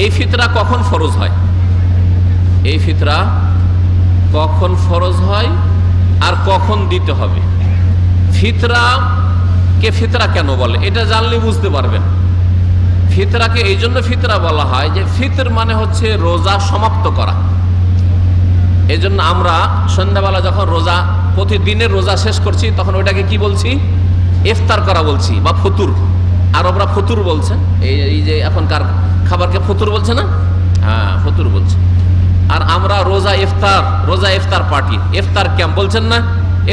এই ফিতরা কখন ফরজ হয়? এই ফিতরা কখন ফরজ হয় আর কখন দিতে হবে? ফিতরাকে ফিতরা কেন বলে এটা জানলে বুঝতে পারবেন। ফিতরাকে এই জন্য ফিতরা বলা হয় যে ফিতর মানে হচ্ছে রোজা সমাপ্ত করা। এই জন্য আমরা সন্ধ্যাবেলা যখন রোজা, প্রতিদিনের রোজা শেষ করছি, তখন ওইটাকে কি বলছি? ইফতার করা বলছি বা ফতুর। আরবরা ফতুর বলছে। এই যে এখনকার খাবারকে ফতুর বলছে না? হ্যাঁ, ফতুর বলছে। আর আমরা রোজা ইফতার পার্টি, ইফতার ক্যাম্প বলছেন না?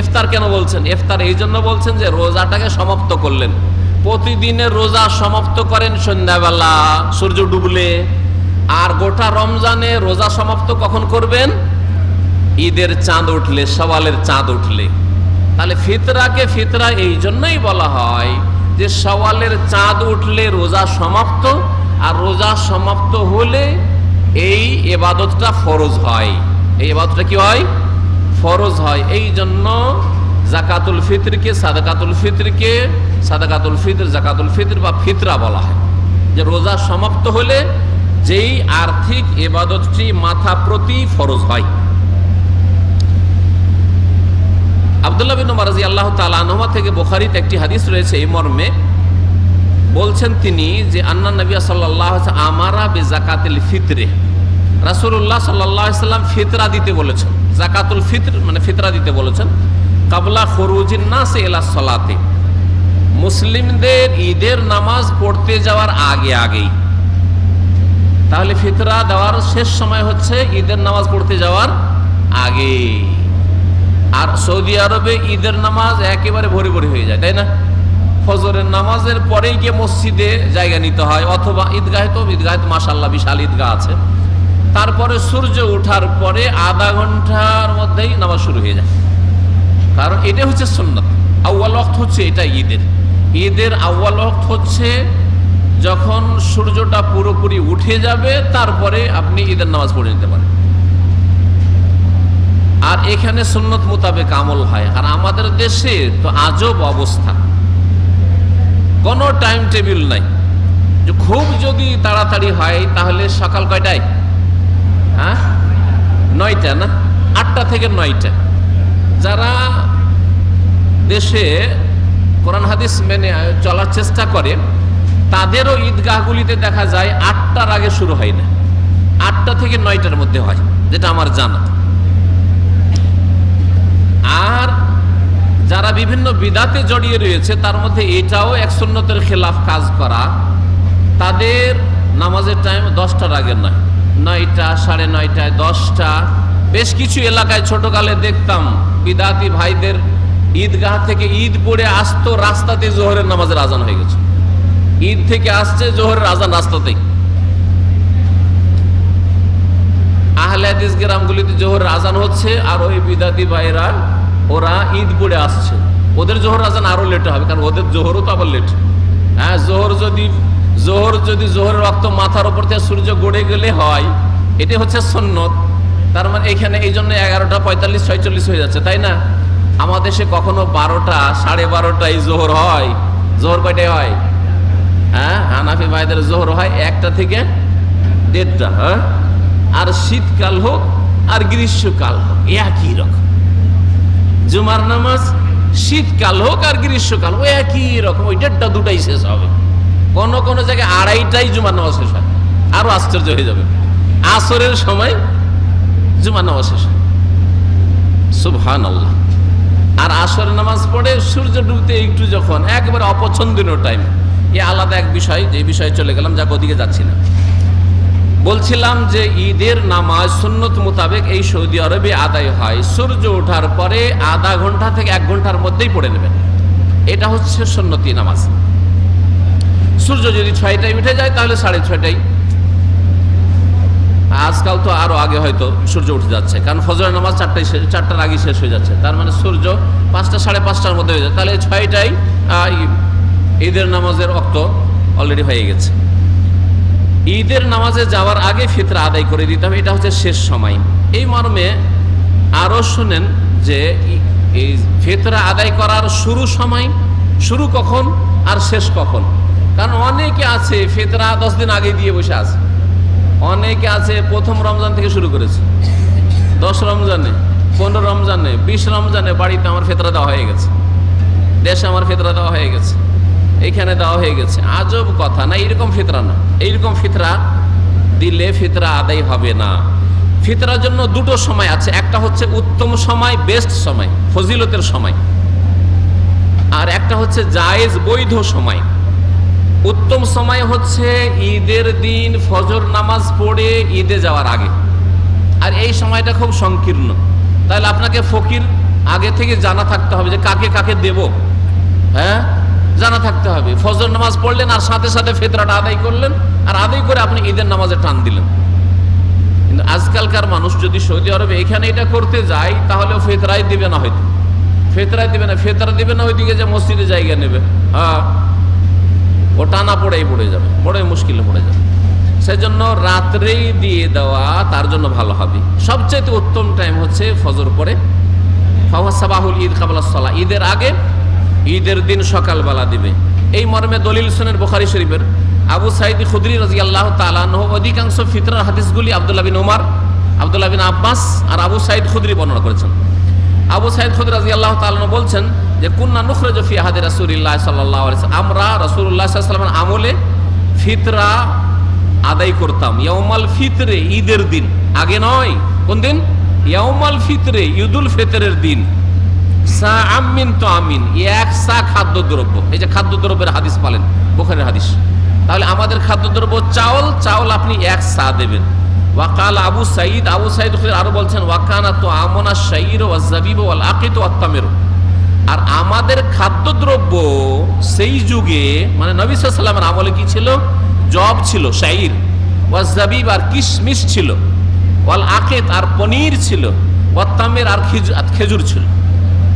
ইফতার কেন বলছেন? ইফতার এই জন্য বলছেন যে রোজাটাকে সমাপ্ত করলেন। প্রতিদিনের রোজা সমাপ্ত করেন সন্ধ্যাবেলা সূর্য ডুবলে, আর গোটা রমজানে রোজা সমাপ্ত কখন করবেন? ঈদের চাঁদ উঠলে, সওয়ালের চাঁদ উঠলে। তাহলে ফিতরাকে ফিতরা এই জন্যই বলা হয় যে সওয়ালের চাঁদ উঠলে রোজা সমাপ্ত, আর রোজা সমাপ্ত হলে এই ইবাদতটা ফরজ হয়। এই ইবাদতটা কি হয়? ফরজ হয়। এই জন্য জাকাতুল ফিতরকে সাদাকাতুল ফিতর, জাকাতুল ফিতর বা ফিতরা বলা হয়, যে রোজা সমাপ্ত হলে যেই আর্থিক ইবাদতটি মাথা প্রতি ফরজ হয়। আব্দুল্লাহ বিন উমর রাদিয়াল্লাহু তাআলা আনহুমা থেকে বুখারীতে একটি হাদিস রয়েছে এই মর্মে, বলছেন তিনি যে আন্না নবী সাল্লাল্লাহু আলাইহি ওয়াসাল্লাম আমারা বিযাকাতিল ফিতরে, রাসূলুল্লাহ সাল্লাল্লাহু আলাইহি ওয়াসাল্লাম ফিতরা দিতে বলেছেন। যাকাতুল ফিতর মানে ফিতরা দিতে বলেছেন কাবলা খুরুজিন নাস ইলা সালাতে, মুসলিমদের ঈদের নামাজ পড়তে যাওয়ার আগেই। তাহলে ফিতরা দেওয়ার শেষ সময় হচ্ছে ঈদের নামাজ পড়তে যাওয়ার আগে। আর সৌদি আরবে ঈদের নামাজ একেবারে ভরি ভরি হয়ে যায়, তাই না? ফজরের নামাজের পরেই গিয়ে মসজিদে জায়গা নিতে হয়, অথবা ঈদগাহে তো মাশাআল্লাহ বিশাল ঈদগাহ আছে। তারপরে সূর্য ওঠার পরে আধা ঘন্টার মধ্যেই নামাজ শুরু হয়ে যায়, কারণ এটা হচ্ছে সুন্নাত। আউয়াল ওয়াক্ত হচ্ছে এটা ঈদের আউয়াল ওয়াক্ত হচ্ছে যখন সূর্যটা পুরোপুরি উঠে যাবে, তারপরে আপনি ঈদের নামাজ পড়ে নিতে পারেন। আর এখানে সুন্নত মোতাবেক আমল হয়। আর আমাদের দেশে তো আজব অবস্থা, কোনো টাইম টেবিল নাই। খুব যদি তাড়াতাড়ি হয় তাহলে সকাল কয়টায়? 9টা না, 8টা থেকে 9টা। যারা দেশে কোরআন হাদিস মেনে চলার চেষ্টা করে তাদেরও ঈদগাহগুলিতে দেখা যায় 8টার আগে শুরু হয় না, 8টা থেকে 9টার মধ্যে হয়, যেটা আমার জানা। আর যারা বিভিন্ন বিদাতে জড়িয়ে রয়েছে তার মধ্যে এটাও এক সুন্নতের খেলাফ কাজ করা, তাদের নামাজের টাইম 10টার আগে নয়, 9টা, 9:30, 10টা। বেশ কিছু এলাকায় ছোটকালে দেখতাম বিদাতি ভাইদের ঈদগাহ থেকে ঈদ পড়ে আসতো, রাস্তাতে জোহরের নামাজের আজান হয়ে গেছে। ঈদ থেকে আসছে, জোহরের আজান রাস্তাতেই। আহলে হাদিস গ্রামগুলিতে জোহরের আজান হচ্ছে, আর ওই বিদাতি ভাইরা ওরা ঈদ পড়ে আসছে, ওদের জোহর আজান আরো লেট হবে, কারণ ওদের জোহরও তো আবার লেট। হ্যাঁ, জোহরের রক্ত মাথার উপর থেকে সূর্য গড়ে গেলে হয়, এটা হচ্ছে সুন্নত। তার মানে এখানে এই জন্য 11:45, 46 হয়ে যাচ্ছে, তাই না? আমাদের দেশে কখনো 12টা, 12:30 জোহর হয়। জোহর কয়টায় হয়? হ্যাঁ, হানাফি ভাইদের জোহর হয় 1টা থেকে 1:30। হ্যাঁ, আর শীতকাল হোক আর গ্রীষ্মকাল হোক একই রকম। জুমার নামাজ শীতকাল হোক আর গ্রীষ্মকাল ও একই রকম, ওই 1:30, 2টাই শেষ হবে। কোন কোন জায়গায় 2:30টাই জুমার নামাজ শেষ হয়, আরো আশ্চর্য হয়ে যাবে। আসরের সময় জুমার নামাজ শেষ হয়, সুবহানাল্লাহ। আর আসরের নামাজ পড়ে সূর্য ডুবতে একটু যখন, একেবারে অপছন্দনীয় টাইম। এ আলাদা এক বিষয়, যে বিষয়ে চলে গেলাম, যাকে ওদিকে যাচ্ছি না। বলছিলাম যে ঈদের নামাজ সুন্নত মোতাবেক এই সৌদি আরবে আদায় হয় সূর্য ওঠার পরে আধা ঘন্টা থেকে 1 ঘন্টার মধ্যেই পড়ে নেবেন। এটা হচ্ছে সুন্নতি নামাজ। সূর্য যদি 6টায় উঠে যায় তাহলে 6:30টায়। আজকাল তো আরো আগে হয়তো সূর্য উঠে যাচ্ছে, কারণ ফজরের নামাজ 4টার আগে শেষ হয়ে যাচ্ছে। তার মানে সূর্য 5টা, 5:30টার মধ্যে হয়ে যায়, তাহলে 6টায় ঈদের নামাজের ওয়াক্ত অলরেডি হয়ে গেছে। ঈদের নামাজে যাওয়ার আগে ফিতরা আদায় করে দিতে হবে, এটা হচ্ছে শেষ সময়। এই মর্মে আরো শুনেন যে এই ফিতরা আদায় করার শুরু কখন আর শেষ কখন। কারণ অনেকে আছে ফিতরা 10 দিন আগে দিয়ে বসে আছে, অনেকে আছে প্রথম রমজান থেকে শুরু করেছে, 10 রমজানে, 15 রমজানে, 20 রমজানে বাড়িতে আমার ফিতরা দেওয়া হয়ে গেছে, দেশে আমার ফিতরা দেওয়া হয়ে গেছে, এইখানে দেওয়া হয়ে গেছে। আজব কথা না, এইরকম ফিতরা না। এইরকম ফিতরা দিলে ফিতরা আদায় হবে না। ফিতরার জন্য দুটো সময় আছে, একটা হচ্ছে উত্তম সময়, বেস্ট সময়, ফজিলতের সময়, আর একটা হচ্ছে জায়েজ বৈধ সময়। উত্তম সময় হচ্ছে ঈদের দিন ফজর নামাজ পড়ে ঈদে যাওয়ার আগে, আর এই সময়টা খুব সংকীর্ণ। তাহলে আপনাকে ফকির আগে থেকে জানা থাকতে হবে যে কাকে কাকে দেব, হ্যাঁ, জানা থাকতে হবে। ফজর নামাজ পড়লেন আর সাথে সাথে ফিতরাটা আদায় করলেন, আর আদায় করে আপনি ঈদের নামাজে টান দিলেন। কিন্তু আজকালকার মানুষ যদি সৌদি আরবে এখানে এটা করতে যায়, তাহলে ফিতরাই দিবে না, হয়তো ফিতরাই দিবে না, ফিতরা দিবে না ওইদিকে যে মসজিদে জায়গা নেবে, হ্যাঁ, ও টানা পড়েই পড়ে যাবে, বড় মুশকিলে পড়ে যাবে। সেজন্য রাত্রেই দিয়ে দেওয়া তার জন্য ভালো হবে। সবচেয়ে উত্তম টাইম হচ্ছে ফজর পরে, ফাওয়াসাবাহুল ঈদ কাবলা সালা, ঈদের আগে, ঈদের দিন সকালবেলা দিবে। এই মর্মে দলিল শুনেন বুখারী শরীফের আবু সাইদি খুদরি রাদিয়াল্লাহু তাআলা আনহু। অধিকাংশ ফিতরার হাদিসগুলি আব্দুল্লাহ বিন ওমর, আব্দুল্লাহ বিন আব্বাস আর আবু সাইদ খুদরি বর্ণনা করেছেন। আবু সাইদ খুদরি রাদিয়াল্লাহু তাআলা আনহু বলছেন যে কুন্না নুখরিজু ফি আহাদি রাসূলিল্লাহ সাল্লাল্লাহু আলাইহি ওয়াসাল্লাম, আমরা রাসূলুল্লাহ সাল্লাল্লাহু আলাইহি ওয়াসাল্লামের আমলে ফিতরা আদায় করতাম ইয়াউমাল ফিতরে, ঈদের দিন, আগে নয়। কোন দিন? ইয়াউমাল ফিতরে, ঈদুল ফিতরের দিন। সাআম মিন তাআমিন, এক সা খাদ্যদ্রব্য। এই যে খাদ্যদ্রব্যের হাদিস পালেন, বুখারীর হাদিস। তাহলে আমাদের খাদ্যদ্রব্য চাউল, চাউল আপনি এক সা দেবেন। ওয়াকাল আবু সাইদ, আবু সাইদ আরো বলছেন ওয়াকানা তো আমনা শাইর ওয়া জাবিব ওয়াল আকিত ওয়াত তামির, আর আমাদের খাদ্যদ্রব্য সেই যুগে মানে নবী সাল্লাল্লাহু আলাইহি ওয়াসাল্লামের আমলে কি ছিল? জব ছিল, শাইর, ওয়া জাবিব আর কিশমিশ ছিল, ওয়াল আকিত আর পনির ছিল, ওয়াত তামির আর খেজুর ছিল,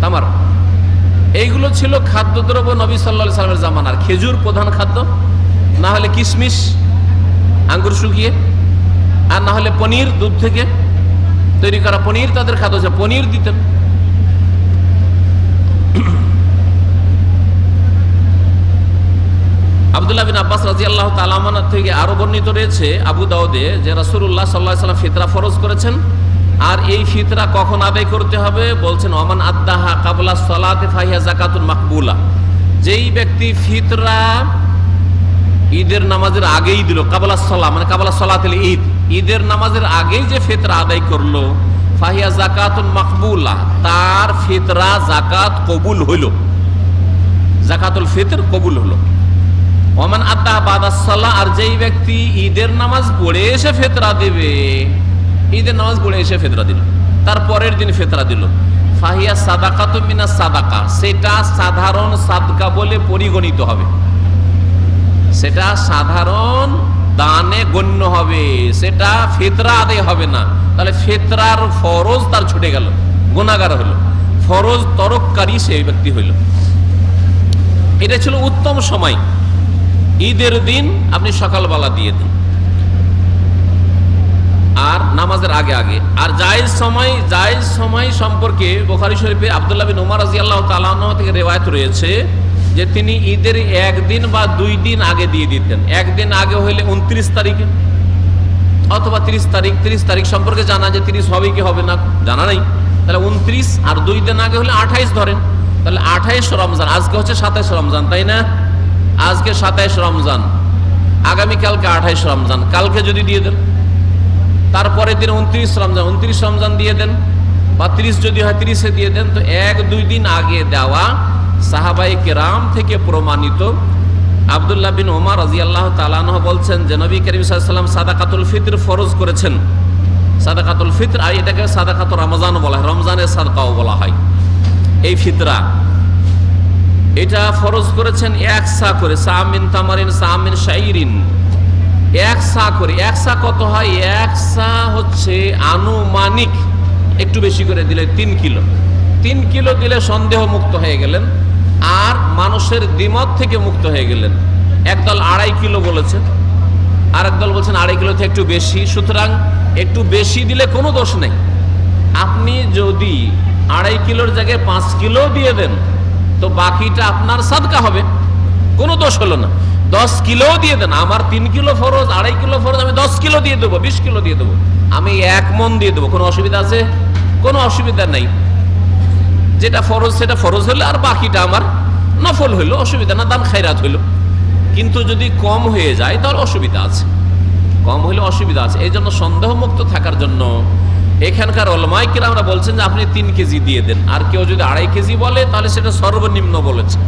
তামার। এইগুলো ছিল খাদ্যদ্রব্য নবী সাল্লাল্লাহু আলাইহি ওয়াসাল্লামের জামানার। খেজুর প্রধান খাদ্য, না হলে কিশমিশ আঙ্গুর শুকিয়ে, আর না হলে পনির দুধ থেকে তৈরি করা পনির তাদের খাদ্য ছিল, পনির দিতেন। আব্দুল্লাহ বিন আব্বাস রাদিয়াল্লাহু তাআলা আনহু থেকে আরো বর্ণিত রয়েছে আবু দাউদে যে রাসূলুল্লাহ সাল্লাল্লাহু আলাইহি ওয়াসাল্লাম ফিতরা ফরজ করেছেন। আর এই ফিতরা কখন আদায় করতে হবে বলছেন, ওমান আদ্দাহা কাবলা সালাতি ফাহিয়া যাকাতুন মাকবুলা। যেই ব্যক্তি ফিতরা ঈদের নামাজের আগেই দিল, কাবলা সালাহ মানে কাবলা সালাতুল ঈদ, ঈদের নামাজের আগেই যে ফিতরা আদায় করলো, ফাহিয়া যাকাতুন মাকবুলা, তার ফিতরা যাকাত কবুল হইল, যাকাতুল ফিতর কবুল হলো। ওমান আদ্দাহা বাদা সালাহ, আর যেই ব্যক্তি ঈদের নামাজ পড়ে এসে ফিতরা দেবে, ঈদের নামাজ পড়ে এসে ফিতরা দিল, তার পরের দিন ফিতরা দিল, ফাহিয়া সাদাকাতুম মিনাস সাদাকা, সেটা সাধারণ সাদকা বলে পরিগণিত হবে, সেটা সাধারণ দানে গণ্য হবে, সেটা ফিতরা আদায় হবে না। তাহলে ফিতরার ফরজ তার ছুটে গেল, গুনাহগার হলো, ফরজ তরককারী সেই ব্যক্তি হইল। এটা ছিল উত্তম সময়, ঈদের দিন আপনি সকালবেলা দিয়ে দিন, আর নামাজের আগে আগে। আর জায়েজ সময় সম্পর্কে বুখারী শরীফে আব্দুল্লাহ বিন ওমর রাদিয়াল্লাহু তাআলা আনহু থেকে রিওয়ায়াত রয়েছে যে তিনি ঈদের একদিন বা 2 দিন আগে দিয়ে দিতেন। একদিন আগে হইলে 29 তারিখে অথবা 30 তারিখ। 30 তারিখ সম্পর্কে জানা যে 30 হবে কি হবে না জানা নাই, তাহলে 29, আর 2 দিন আগে হলে 28 ধরেন, তাহলে 28 রমজান। আজকে হচ্ছে 27 রমজান, তাই না? আজকে 27 রমজান, আগামীকালকে 28 রমজান। কালকে যদি দিয়ে দেন, তারপরে দিন 29 রমজান, 29 রমজান দিয়ে দেন, বা 30 যদি হয় 30-এ দিয়ে দেন। তো 1-2 দিন আগে দেওয়া সাহাবায়ে কেরাম থেকে প্রমাণিত। আব্দুল্লাহ বিন ওমর রাদিয়াল্লাহু তাআলা আনহু বলছেন যে নবী করিম সাল্লাল্লাহু আলাইহি ওয়াসাল্লাম সাদাকাতুল ফিতর ফরজ করেছেন। সাদাকাতুল ফিতর, আর এটাকে সাদাকাতুর রমজান বলা হয়, রমজানের সাদকাও বলা হয়। এই ফিতরা এটা ফরজ করেছেন 1 সা করে, সামিন তামারিন সামিন শাইরিন, 1 সা করে। 1 সা কত হয়? 1 সা হচ্ছে আনুমানিক, একটু বেশি করে দিলে 3 কিলো। 3 কিলো দিলে সন্দেহ মুক্ত হয়ে গেলেন, আর মানুষের দ্বিমত থেকে মুক্ত হয়ে গেলেন। একদল 2.5 কিলো বলেছে, আর একদল বলছেন 2.5 কিলো থেকে একটু বেশি। সুতরাং একটু বেশি দিলে কোনো দোষ নেই। আপনি যদি 2.5 কিলোর জায়গায় 5 কিলো দিয়ে দেন, তো বাকিটা আপনার সাদকা হবে, কোনো দোষ হলো না। 10 কিলো দিয়ে দেন, আমার 3 কিলো ফরজ, 2.5 কিলো ফরজ, আমি 10 কিলো দিয়ে দেবো, 20 কিলো দিয়ে দেবো, আমি 1 মণ দিয়ে দেবো, কোনো অসুবিধা আছে? কোনো অসুবিধা নেই। যেটা ফরজ সেটা ফরজ হলো, আর বাকিটা আমার নফল হইলো, অসুবিধা না, দান খায়রাত হইলো। কিন্তু যদি কম হয়ে যায় তাহলে অসুবিধা আছে, কম হইলে অসুবিধা আছে। এই জন্য সন্দেহমুক্ত থাকার জন্য এখানকার উলামায়ে কিরামরা বলছেন যে আপনি 3 কেজি দিয়ে দেন, আর কেউ যদি 2.5 কেজি বলে তাহলে সেটা সর্বনিম্ন বলেছে।